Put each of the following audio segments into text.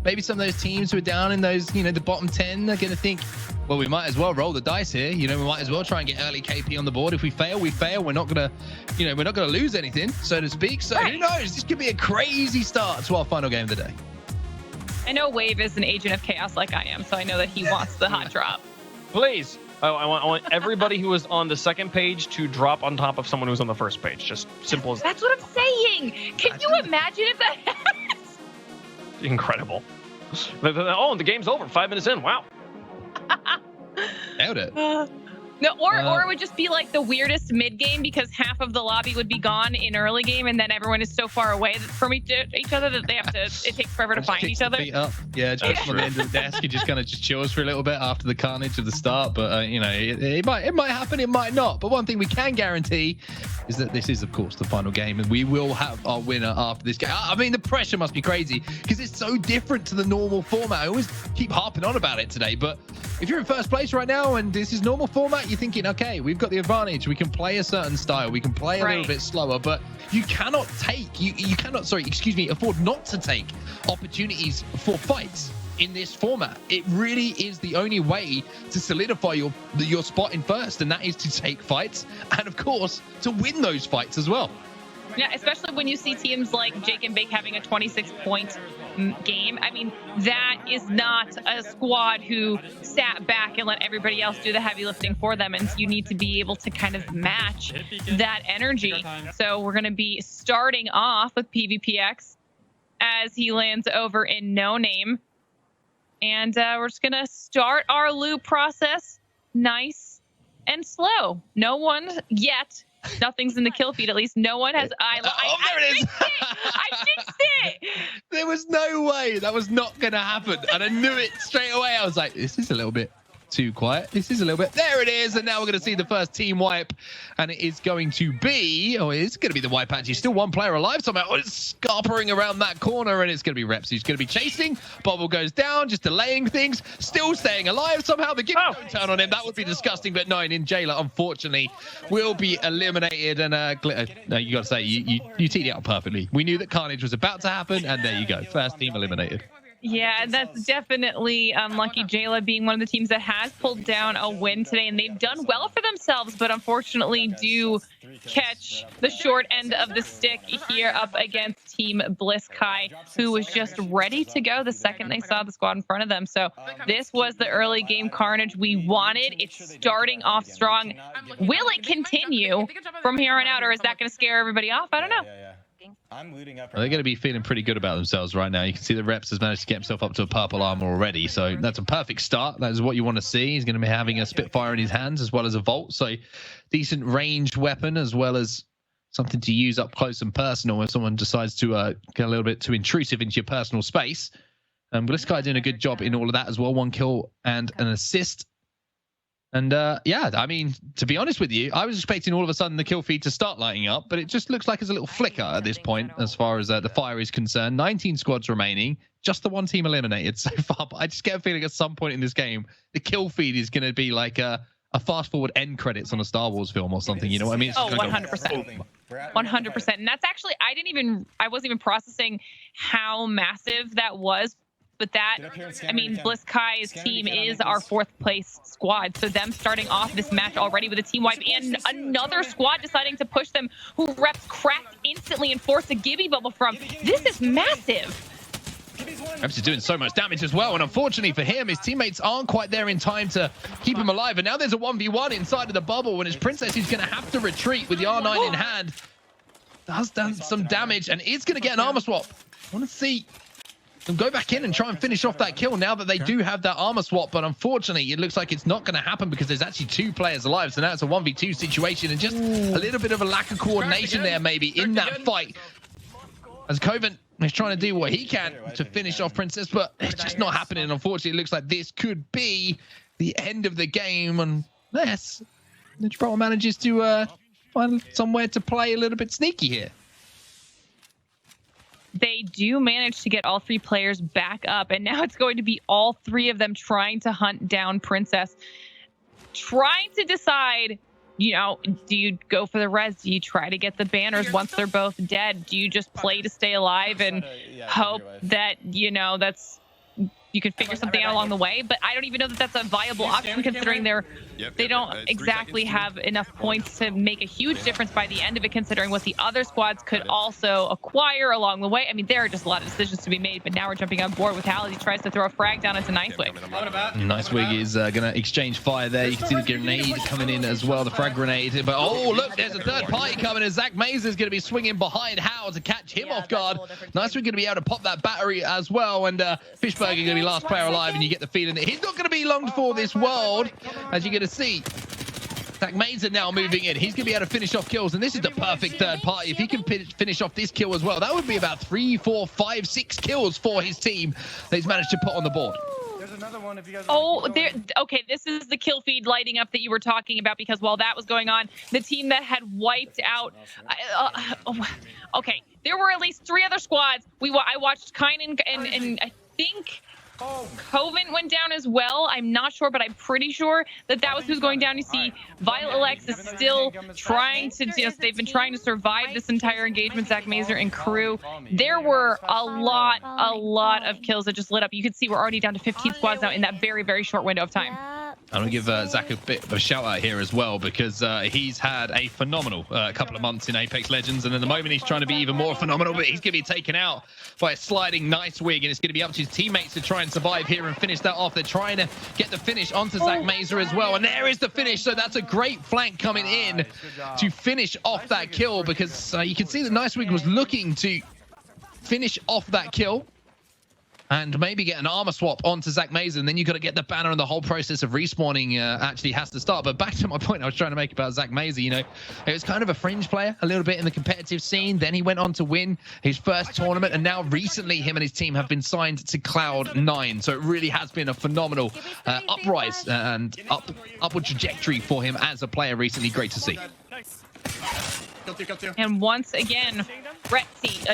maybe some of those teams who are down in those, you know, the bottom 10 are going to think, well, we might as well roll the dice here. You know, we might as well try and get early KP on the board. If we fail, we fail. We're not going to, you know, we're not going to lose anything, so to speak. So who knows? This could be a crazy start to our final game of the day. I know Wave is an agent of chaos like I am, so I know that he wants the hot drop. Please. I want everybody who was on the second page to drop on top of someone who was on the first page. Just simple as that. That's what I'm saying. Can you imagine if that happens? Incredible. Oh, the game's over. 5 minutes in. Wow. Nailed it. No, or it would just be like the weirdest mid game because half of the lobby would be gone in early game, and then everyone is so far away from each other that they have to. It takes forever to find each other. Yeah, just on the end of the desk, he just kind of just chills for a little bit after the carnage of the start. But you know, it might happen, it might not. But one thing we can guarantee is that this is, of course, the final game, and we will have our winner after this game. I mean, the pressure must be crazy because it's so different to the normal format. I always keep harping on about it today, but if you're in first place right now and this is normal format, you're thinking, okay, we've got the advantage. We can play a certain style. We can play a little bit slower, but you cannot take, you cannot, afford not to take opportunities for fights in this format. It really is the only way to solidify your spot in first, and that is to take fights and, of course, to win those fights as well. Yeah, especially when you see teams like Jake and Bake having a 26-point game. I mean, that is not a squad who sat back and let everybody else do the heavy lifting for them, and you need to be able to kind of match that energy. So we're going to be starting off with PvPX as he lands over in No Name, and we're just going to start our loop process nice and slow. No one yet. Nothing's in the kill feed, at least. No one has. There it is. I fixed it. There was no way that was not going to happen. And I knew it straight away. I was like, this is a little bit too quiet. This is a little bit. There it is. And now we're going to see the first team wipe. And it is going to be, it's going to be the wipe actually. Still one player alive somehow. Oh, it's scarpering around that corner. And it's going to be Reps. He's going to be chasing. Bobble goes down, just delaying things. Still staying alive somehow. The game don't turn on him. That would be disgusting. But no, Ninjala, unfortunately, will be eliminated. And no, you got to say, you teed it out perfectly. We knew that Carnage was about to happen. And there you go. First team eliminated. Yeah, that's definitely unlucky. Jayla being one of the teams that has pulled down a win today, and they've done well for themselves, but unfortunately do catch the short end of the stick here up against Team Bliss Kai, who was just ready to go the second they saw the squad in front of them. So this was the early game carnage we wanted. It's starting off strong. Will it continue from here on out, or is that going to scare everybody off? I don't know. I'm looting up. They're going to be feeling pretty good about themselves right now. You can see the Reps has managed to get himself up to a purple armor already. So that's a perfect start. That is what you want to see. He's going to be having a Spitfire in his hands as well as a Volt. So decent ranged weapon as well as something to use up close and personal if someone decides to get a little bit too intrusive into your personal space. Bliss Kai doing a good job in all of that as well. 1 kill and an assist. And yeah, I mean, to be honest with you, I was expecting all of a sudden the kill feed to start lighting up, but it just looks like it's a little flicker at this point as far as the fire is concerned. 19 squads remaining, just the 1 team eliminated so far. But I just get a feeling at some point in this game, the kill feed is going to be like a fast forward end credits on a Star Wars film or something. You know what I mean? It's 100%. 100%. And that's actually, I wasn't even processing how massive that was. But that, I mean, Bliss Kai's team is our 4th place squad. So them starting off this match already with a team wipe and another squad deciding to push them, who Reps cracked instantly and forced a Gibby bubble from. This is massive. Reps is doing so much damage as well. And unfortunately for him, his teammates aren't quite there in time to keep him alive. And now there's a 1v1 inside of the bubble. And it's Princess who's going to have to retreat with the R9 in hand. Does done some damage and is going to get an armor swap. I want to see them go back in and try and finish off that kill now that they do have that armor swap, but unfortunately it looks like it's not going to happen because there's actually 2 players alive, so now it's a 1v2 situation and just a little bit of a lack of coordination there maybe in that fight as Coven is trying to do what he can to finish off Princess, but it's just not happening. Unfortunately, it looks like this could be the end of the game unless the Gibraltar manages to find somewhere to play a little bit sneaky here. They do manage to get all 3 players back up, and now it's going to be all 3 of them trying to hunt down Princess, trying to decide, you know, do you go for the res? Do you try to get the banners once they're both dead? Do you just play to stay alive and hope that, you know, that's you could figure something out along the way. But I don't even know that that's a viable option, considering they don't exactly have enough points to make a huge difference by the end of it, considering what the other squads could also acquire along the way. I mean, there are just a lot of decisions to be made, but now we're jumping on board with Hal as he tries to throw a frag down into Nicewig. Nicewig is going to exchange fire there. You can see the grenade coming in as well, the frag grenade. But oh, look, there's a third party coming, and Zach Mazer is going to be swinging behind Hal to catch him off guard. Nicewig going to be able to pop that battery as well, and Fishburger going to be last player alive, and you get the feeling that he's not going to be long for this world, as you're going to see. Zach Mazer now moving in. He's going to be able to finish off kills, and this is the perfect third party. If he can finish off this kill as well, that would be about 3, 4, 5, 6 kills for his team that he's managed to put on the board. Okay, this is the kill feed lighting up that you were talking about, because while that was going on, the team that had wiped out okay, there were at least 3 other squads. I watched Kynan and I think Covent went down as well. I'm not sure, but I'm pretty sure that was who's going down. You see Violet Alex is still trying to they've been trying to survive this entire engagement, Zach Mazer and crew. There were a lot of kills that just lit up. You can see we're already down to 15 squads now in that very, very short window of time. I'm going to give Zach a bit of a shout out here as well, because he's had a phenomenal couple of months in Apex Legends, and at the moment he's trying to be even more phenomenal, but he's going to be taken out by a sliding Nicewig, and it's going to be up to his teammates to try and survive here and finish that off. They're trying to get the finish onto Zach Mazer as well, and there is the finish. So that's a great flank coming in to finish off that kill, because you can see that Nicewig was looking to finish off that kill and maybe get an armor swap onto Zach Mazer, and then you've got to get the banner, and the whole process of respawning actually has to start. But back to my point I was trying to make about Zach Mazer, you know, it was kind of a fringe player a little bit in the competitive scene. Then he went on to win his first tournament, and now recently him and his team have been signed to Cloud9. So it really has been a phenomenal uprise and upward trajectory for him as a player recently. Great to see. And once again,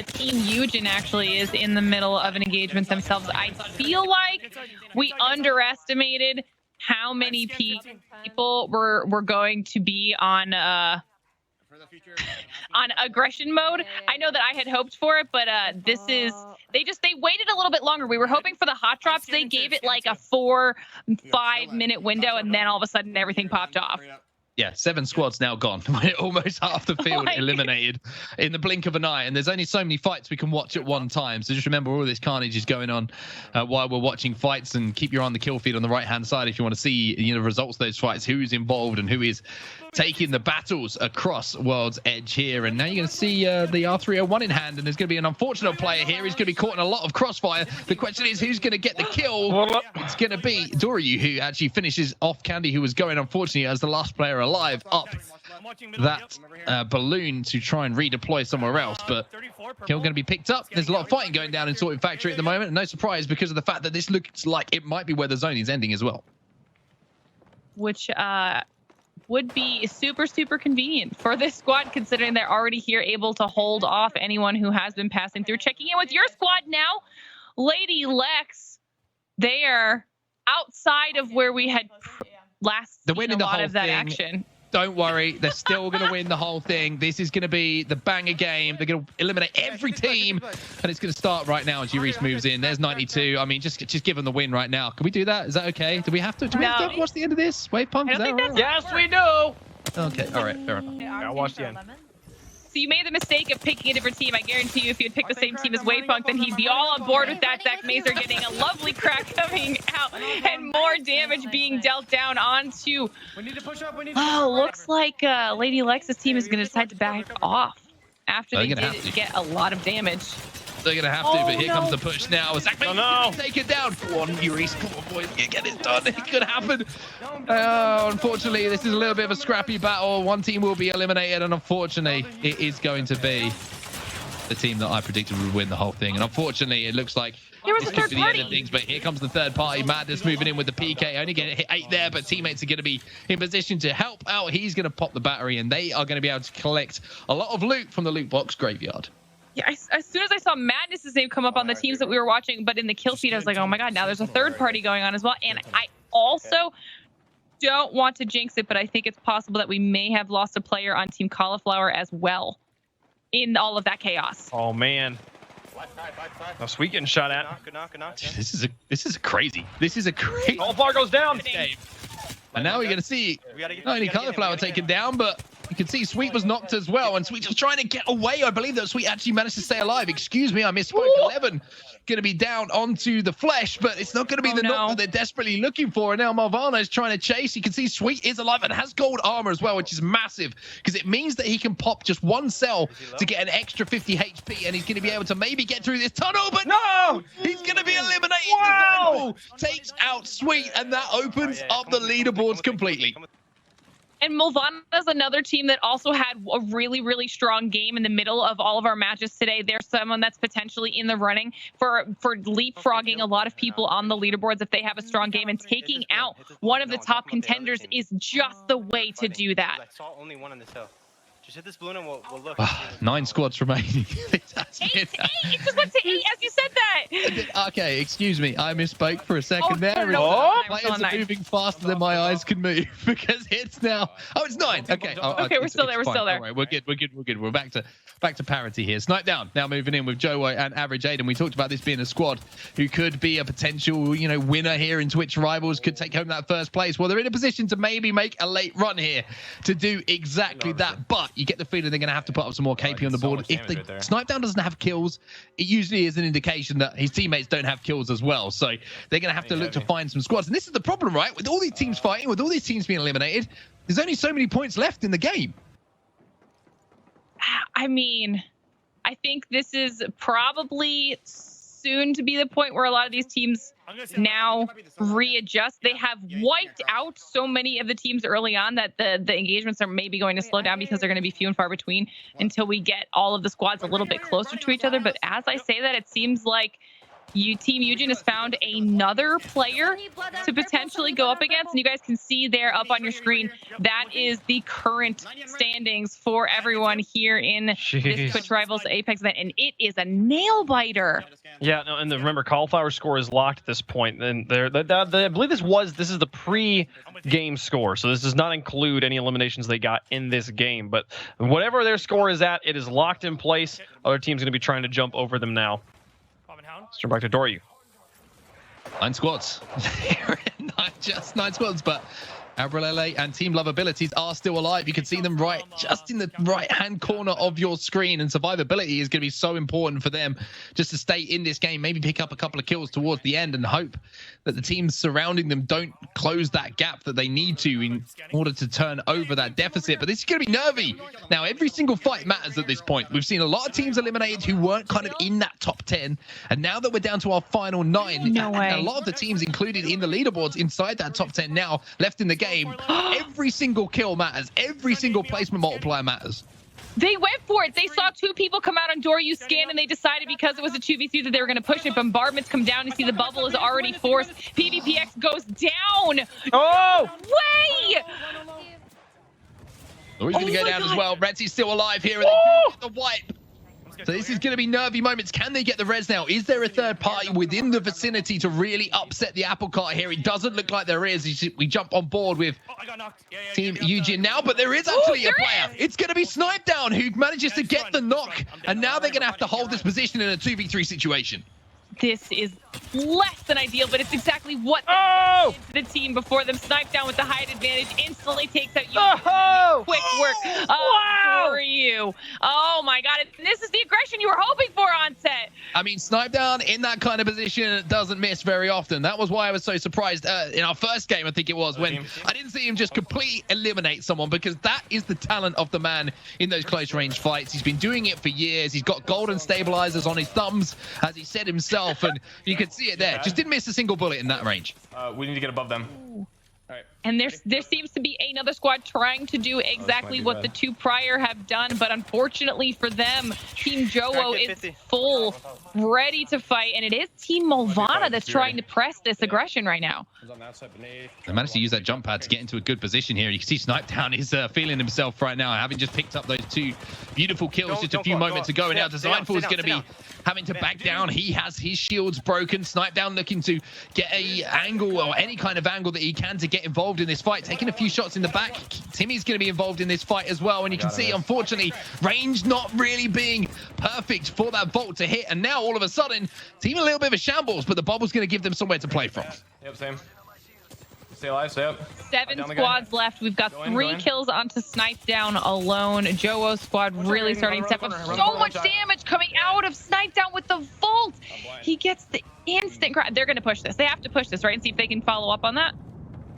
Team Eugen actually is in the middle of an engagement themselves. I feel like we underestimated how many people were going to be on aggression mode. I know that I had hoped for it, but they waited a little bit longer. We were hoping for the hot drops. They gave it like a 4-5 minute window, and then all of a sudden everything popped off. Yeah, 7 squads now gone. Almost half the field eliminated in the blink of an eye. And there's only so many fights we can watch at one time. So just remember, all this carnage is going on while we're watching fights, and keep your eye on the kill feed on the right-hand side if you want to see the results of those fights, who's involved and who is taking the battles across World's Edge here. And now you're going to see the R301 in hand, and there's going to be an unfortunate player here. He's going to be caught in a lot of crossfire. The question is, who's going to get the kill? It's going to be Doryu, who actually finishes off Candy, who was going, unfortunately, as the last player alive, up that balloon to try and redeploy somewhere else. But kill going to be picked up. There's a lot of fighting going down in Sorting Factory at the moment, and no surprise, because of the fact that this looks like it might be where the zone is ending as well. Which would be super, super convenient for this squad, considering they're already here, able to hold off anyone who has been passing through. Checking in with your squad now, Lady Lex. They are outside of where we had last seen a lot of that action. Don't worry, they're still going to win the whole thing. This is going to be the banger game. They're going to eliminate every team, and it's going to start right now as Reese moves in. There's 92. I mean, just give them the win right now. Can we do that? Is that okay? Do we have to? Do we have to watch the end of this? Wave pump? Is that right? Yes, we do. Okay, all right, fair enough. I'll watch the end. So you made the mistake of picking a different team. I guarantee you, if you had picked the same team as Wavepunk, then he'd be all on board with that. Zach Mazer getting a lovely crack coming out, and more damage being dealt down onto. Looks like Lady Lex's team is going to decide to back off after they did get a lot of damage. They're going to have to, but here comes the push now. Zach Mazer take it down. Come on, Reese. Come on, boys. Get this done. It could happen. Unfortunately, this is a little bit of a scrappy battle. One team will be eliminated, and unfortunately, it is going to be the team that I predicted would win the whole thing. And unfortunately, it looks like this could be the end of things, but here comes the third party. Madness moving in with the PK. Only getting hit 8 there, but teammates are going to be in position to help out. He's going to pop the battery, and they are going to be able to collect a lot of loot from the loot box graveyard. Yeah, as soon as I saw Madness's name come up on the teams that we were watching, but in the kill feed, I was like, oh my god, now there's a third party going on as well. And I also don't want to jinx it, but I think it's possible that we may have lost a player on Team Cauliflower as well in all of that chaos. Oh man. Now Sweet getting shot at. Good knock. This is a crazy Cauliflower goes down. game. And now we're going to see not only Cauliflower taken down, but you can see Sweet was knocked as well. And Sweet was trying to get away. I believe that Sweet actually managed to stay alive. Excuse me, I misspoke. 11 going to be down onto the flesh, but it's not going to be the knock that they're desperately looking for. And now Malvana is trying to chase. You can see Sweet is alive and has gold armor as well, which is massive because it means that he can pop just one cell to get an extra 50 HP, and he's going to be able to maybe get through this tunnel. But no, he's going to be eliminated. Wow! Takes out Sweet, and that opens up the leaderboards completely. And Malvana is another team that also had a really, really strong game in the middle of all of our matches today. There's someone that's potentially in the running for leapfrogging a lot of people on the leaderboards if they have a strong game, and taking out one of the top contenders is just the way to do that. I saw only one on this hill. Just hit this balloon and we'll look. 9 squads remaining. Eight! It just went to 8 as you said that. Okay, excuse me. I misspoke for a second there. Players are moving faster than my eyes can move because it's now. Oh, it's 9. Okay. Okay, we're still there. We're still there. All right, we're good. We're back to parity here. Snipe Down now moving in with Jowo and Average Aiden. We talked about this being a squad who could be a potential, winner here in Twitch Rivals, could take home that first place. Well, they're in a position to maybe make a late run here to do exactly that. But you get the feeling they're going to have to put up some more KP on the board. If the Snipe Down doesn't have kills, it usually is an indication that his teammates don't have kills as well. So they're going to have to look to find some squads. And this is the problem, right? With all these teams fighting, with all these teams being eliminated, there's only so many points left in the game. I mean, I think this is probably soon to be the point where a lot of these teams now readjust. They have wiped out so many of the teams early on that the engagements are maybe going to slow down because they're going to be few and far between until we get all of the squads a little bit closer to each other. But as I say that, it seems like Team Eugen has found another player to potentially go up against, and you guys can see there up on your screen, that is the current standings for everyone here in this Twitch Rivals Apex event, and it is a nail biter. Yeah, no, and remember, Cauliflower score is locked at this point, and I believe this is the pre-game score, so this does not include any eliminations they got in this game, but whatever their score is at, it is locked in place. Other teams going to be trying to jump over them now. Let's turn back to Doryu. 9 squads. Not just 9 squads, but Abralele and Team Love abilities are still alive. You can see them just in the right-hand corner of your screen, and survivability is going to be so important for them just to stay in this game, maybe pick up a couple of kills towards the end and hope that the teams surrounding them don't close that gap that they need to in order to turn over that deficit. But this is going to be nervy. Now, every single fight matters at this point. We've seen a lot of teams eliminated who weren't kind of in that top 10, and now that we're down to our final 9, no way. a lot of the teams included in the leaderboards inside that top 10 now left in the game. Every single kill matters. Every single placement multiplier matters. They went for it. They saw 2 people come out on Doryu scan, and they decided because it was a 2v2 that they were going to push it. Bombardments come down. You see the bubble is already forced. PvPX goes down. Oh! Way! Oh, he's going to go down as well. Retsy's still alive here, and they do get the wipe. So this is going to be nervy moments. Can they get the res now? Is there a third party within the vicinity to really upset the apple cart here? It doesn't look like there is. We jump on board with Team Eugen now, but there is actually a player. It's going to be Snipe Down who manages to get the knock, and now they're going to have to hold this position in a 2v3 situation. This is less than ideal, but it's exactly what the team before them. Snipe Down with the height advantage, instantly takes out you. Quick work for you. Oh my god, this is the aggression you were hoping for on set. I mean, Snipe Down in that kind of position doesn't miss very often. That was why I was so surprised in our first game, I think it was, when I didn't see him just completely eliminate someone, because that is the talent of the man in those close range fights. He's been doing it for years. He's got golden stabilizers on his thumbs, as he said himself. And you could see it there. Just didn't miss a single bullet in that range. We need to get above them. All right. And there seems to be another squad trying to do exactly what the 2 prior have done, but unfortunately for them, Team Jowo is full, ready to fight, and it is Team Malvana that's trying to press this aggression right now. They managed to use that jump pad to get into a good position here. You can see Snipe Down is feeling himself right now, having just picked up those 2 beautiful kills just a few moments ago, and now Designful is going to be having to back down. He has his shields broken. Snipe Down looking to get a angle or any kind of angle that he can to get involved involved in this fight, taking a few shots in the back. Timmy's going to be involved in this fight as well. And you can see, unfortunately, range not really being perfect for that Volt to hit. And now, all of a sudden, team a little bit of a shambles, but the bubble's going to give them somewhere to play from. Yep, same. Stay alive, stay up. 7 squads left. We've got 3 kills onto Snipe Down alone. Jowo's squad really starting to step up. So much damage coming out of Snipe Down with the Volt. He gets the instant grab. They're going to push this. They have to push this, right? And see if they can follow up on that.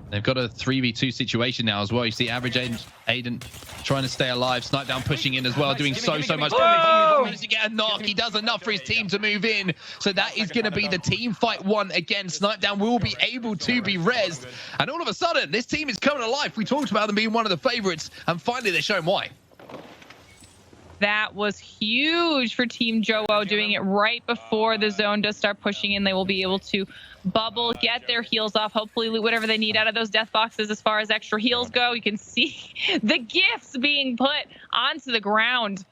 They've got a 3v2 situation now as well. You see average Aiden trying to stay alive. Snipe Down pushing in as well, doing so much damage. He managed to get a knock. He does enough for his team to move in. So that is going to be the team fight 1 again. Snipe Down will be able to be rezzed. And all of a sudden, this team is coming to life. We talked about them being one of the favorites, and finally they're showing why. That was huge for Team Jowo, doing it right before the zone does start pushing in. They will be able to bubble, get their heals off, hopefully loot whatever they need out of those death boxes as far as extra heals go. You can see the gifts being put onto the ground.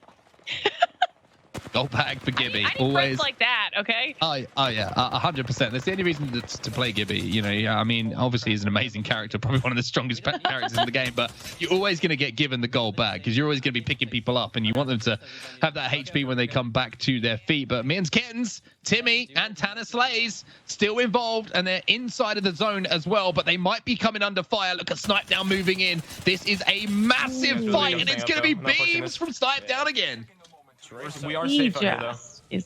Gold bag for Gibby. I need friends like that, okay? Oh yeah, 100%. That's the only reason to play Gibby. You know, I mean, obviously he's an amazing character, probably one of the strongest characters in the game, but you're always going to get given the gold bag because you're always going to be picking people up and you want them to have that HP when they come back to their feet. But Mins Kittens, Timmy, and Tanner Slays still involved, and they're inside of the zone as well, but they might be coming under fire. Look at Snipe Down moving in. This is a massive fight, and it's going to be beams from Snipe Down again. We are safe out here, though.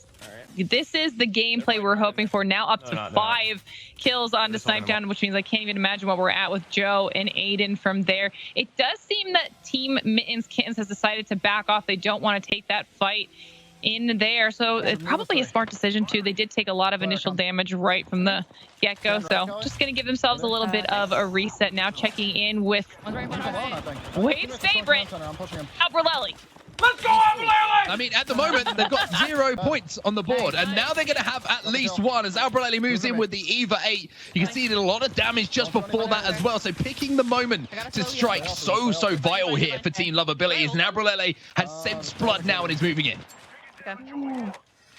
This is the gameplay we're hoping for. Now up to 5 kills onto Snipe Down, which means I can't even imagine what we're at with Joe and Aiden from there. It does seem that Team Mittens Kittens has decided to back off. They don't want to take that fight in there, so it's probably a smart decision too. They did take a lot of initial damage right from the get-go, so just gonna give themselves a little bit of a reset now. Checking in with Wade's favorite, Albrelelli. Let's go, Albrelelli! I mean, at the moment, they've got 0 points on the board, and now they're going to have at least 1 as Albrelelli moves in with the Eva 8. You can see he did a lot of damage just before that as well, so picking the moment to strike so vital here for Team Lovabilities, and Albrelelli has sensed blood now and is moving in.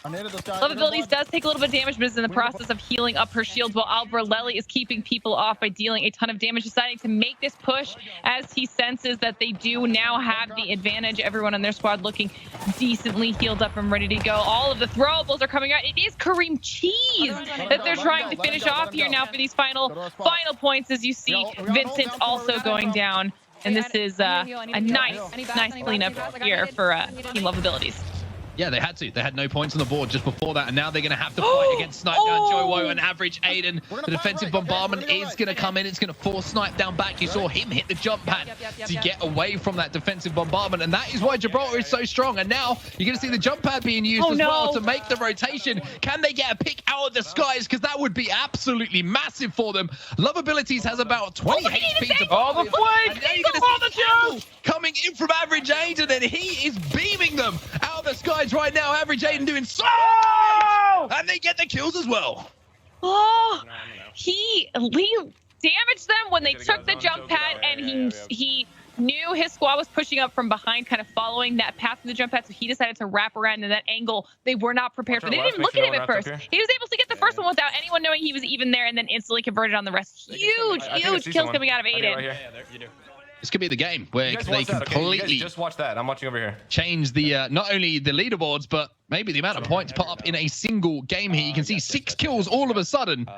Lovabilities does take a little bit of damage, but is in the process of healing up her shields, while Albrelelli is keeping people off by dealing a ton of damage, deciding to make this push as he senses that they do now have the advantage. Everyone on their squad looking decently healed up and ready to go. All of the throwables are coming out. It is Kareem Cheese that they're trying to finish off here now for these final points, as you see Vincent also going down. And this is a nice cleanup here for Team Lovabilities. Yeah, they had to. They had no points on the board just before that, and now they're going to have to fight against Snipe Down, Jowo, and average Aiden. The defensive bombardment is going to come in. It's going to force Snipe Down back. You saw him hit the jump pad to get away from that defensive bombardment, and that is why Gibraltar is so strong. And now you're going to see the jump pad being used as well to make the rotation. Can they get a pick out of the skies? Because that would be absolutely massive for them. Lovabilities has about 20 HP to all the flank! coming in from average Aiden, and he is beaming them out of the skies right now. Average Aiden doing so much, and they get the kills as well. Oh, he damaged them when they took the jump pad, and he knew his squad was pushing up from behind, kind of following that path from the jump pad, so he decided to wrap around in that angle they were not prepared for. They didn't even look at him at first. He was able to get the first one without anyone knowing he was even there, and then instantly converted on the rest. Huge kills coming out of Aiden. This could be the game where they completely just watch that. I'm watching over here. Change the not only the leaderboards, but maybe the amount of points put up in a single game here. You can see 6 kills all of a sudden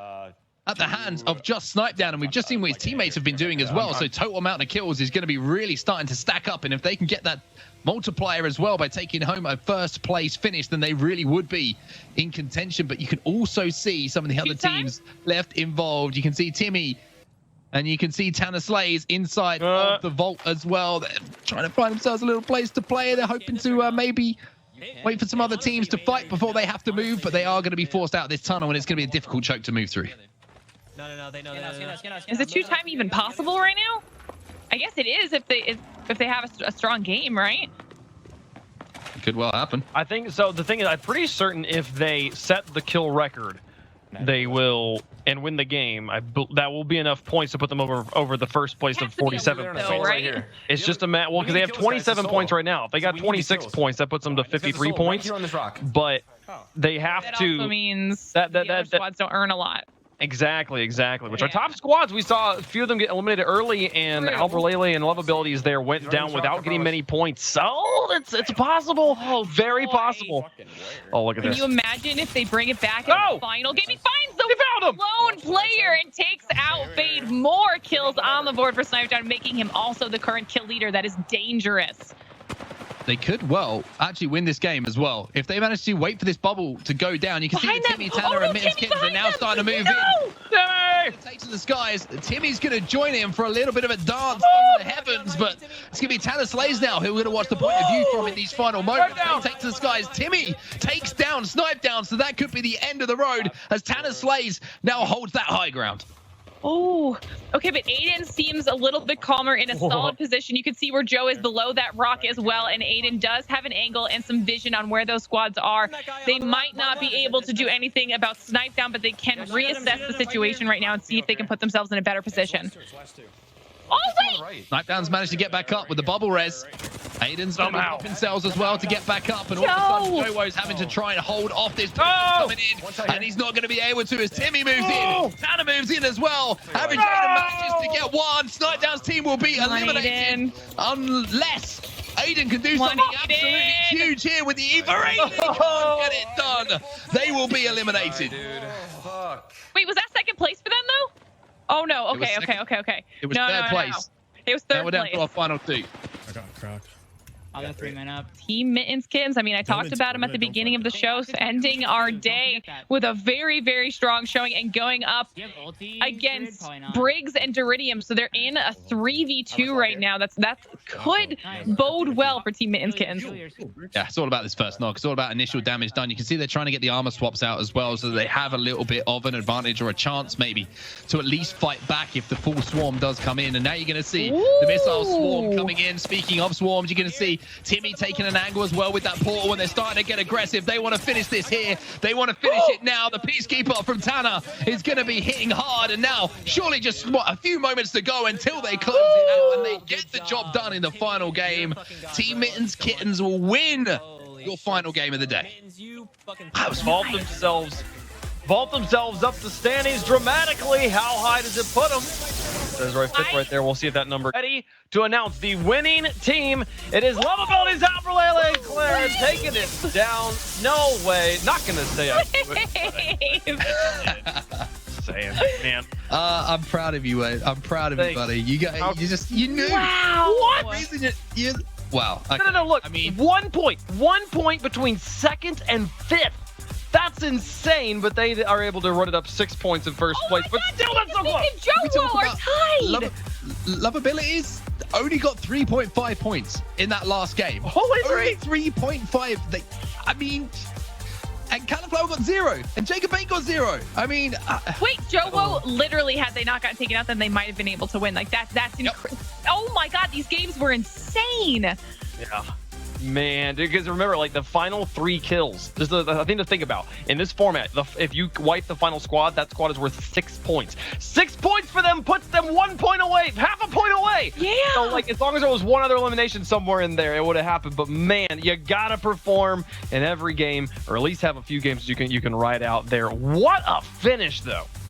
at the hands of just Snipe Down, and we've just seen what his teammates have been doing as well. So total amount of kills is going to be really starting to stack up, and if they can get that multiplier as well by taking home a first place finish, then they really would be in contention. But you can also see some of the other teams left involved. You can see Timmy, and you can see Tanner Slays inside of the vault as well. They're trying to find themselves a little place to play. They're hoping to maybe wait for some other teams to fight before they have to move, but they are going to be forced out of this tunnel, and it's going to be a difficult choke to move through. No, they know. Is the 2-time even possible right now? I guess it is if they have a strong game, right? It could well happen. I think so. The thing is, I'm pretty certain if they set the kill record, they will and win the game. That will be enough points to put them over the first place of 47 points. Right here. It's just a well, because they have 27 points right now. If they got 26 points, that puts them to 53 points. But they have to. That also means the other squads don't earn a lot. Exactly. Which are top squads. We saw a few of them get eliminated early, and Albralele and Love Abilities there went down without getting many points. So it's possible. Very possible. Oh, look at this. Can you imagine if they bring it back in the final game? He finds the lone player and takes out Fade. More kills on the board for Snipetown, making him also the current kill leader. That is dangerous. They could well actually win this game as well. If they manage to wait for this bubble to go down, you can see that Timmy, Tanner, and Mittens Kittens are now starting to move in. Timmy! Takes to the skies. Timmy's going to join him for a little bit of a dance over the heavens, but it's going to be Tanner Slays now who we're going to watch the point of view from in these final moments. They take to the skies. Timmy takes down Snipetown, so that could be the end of the road as Tanner Slays now holds that high ground. Oh, okay, but Aiden seems a little bit calmer in a solid position. You can see where Joe is below that rock as well, and Aiden does have an angle and some vision on where those squads are. They might not be able to do anything about Snipetown, but they can reassess the situation right now and see if they can put themselves in a better position. Oh, wait! Snipetown's managed to get back up with the bubble res. Aiden's going to help themselves as well to get back up, and all of a sudden Joe's having to try and hold off this coming in, and he's not going to be able to as Timmy moves in. Tanner moves in as well. Average Aiden manages to get one. Snipetown's team will be eliminated unless Aiden can do something absolutely huge here with the Eva. Aiden can't get it done. They will be eliminated. Wait, was that second place for them though? Oh no, okay. It was third place. It was third place. Now we're down to our final two. I got cracked. I'll go 3 men up. Team Mittens Kittens. I mean, I talked about him at the beginning of the show, ending our day with a very, very strong showing and going up against Briggs and Deridium. So they're in a 3v2 right now. That could bode well for Team Mittens Kittens. Yeah, it's all about this first knock. It's all about initial damage done. You can see they're trying to get the armor swaps out as well, so that they have a little bit of an advantage or a chance maybe to at least fight back if the full swarm does come in. And now you're going to see the missile swarm coming in. Speaking of swarms, you're going to see Timmy taking an angle as well with that portal, and they're starting to get aggressive. They want to finish this here. They want to finish it now. The Peacekeeper from Tanner is going to be hitting hard, and now surely just a few moments to go until they close it out, and they get the job done in the final game. Team Mittens Kittens will win your final game of the day. Vault themselves up the standings dramatically. How high does it put them? There's right fifth right there. We'll see if that number ready to announce the winning team. It is Love Abilities Albralele and Claire taking it down. No way. Not gonna say I do it. Saying, man. I'm proud of you, Wade. I'm proud of you, buddy. You knew. Wow. What? Wow. Okay. No. Look, I mean, 1 point. 1 point between second and fifth. That's insane, but they are able to run it up 6 points in first place. But still, that's so close. Joe are tied. Love Abilities only got 3.5 points in that last game. Only 3.5. I mean, and Cauliflower got 0, and Jacob Bate got 0. I mean, wait, Joe literally, had they not gotten taken out, then they might have been able to win. Like that's incredible. Oh my God, these games were insane. Yeah. Man, because remember, like the final 3 kills. There's a thing to think about in this format. If you wipe the final squad, that squad is worth 6 points. 6 points for them puts them 1 point away, half a point away. Yeah. So like, as long as there was one other elimination somewhere in there, it would have happened. But man, you gotta perform in every game, or at least have a few games you can ride out there. What a finish, though.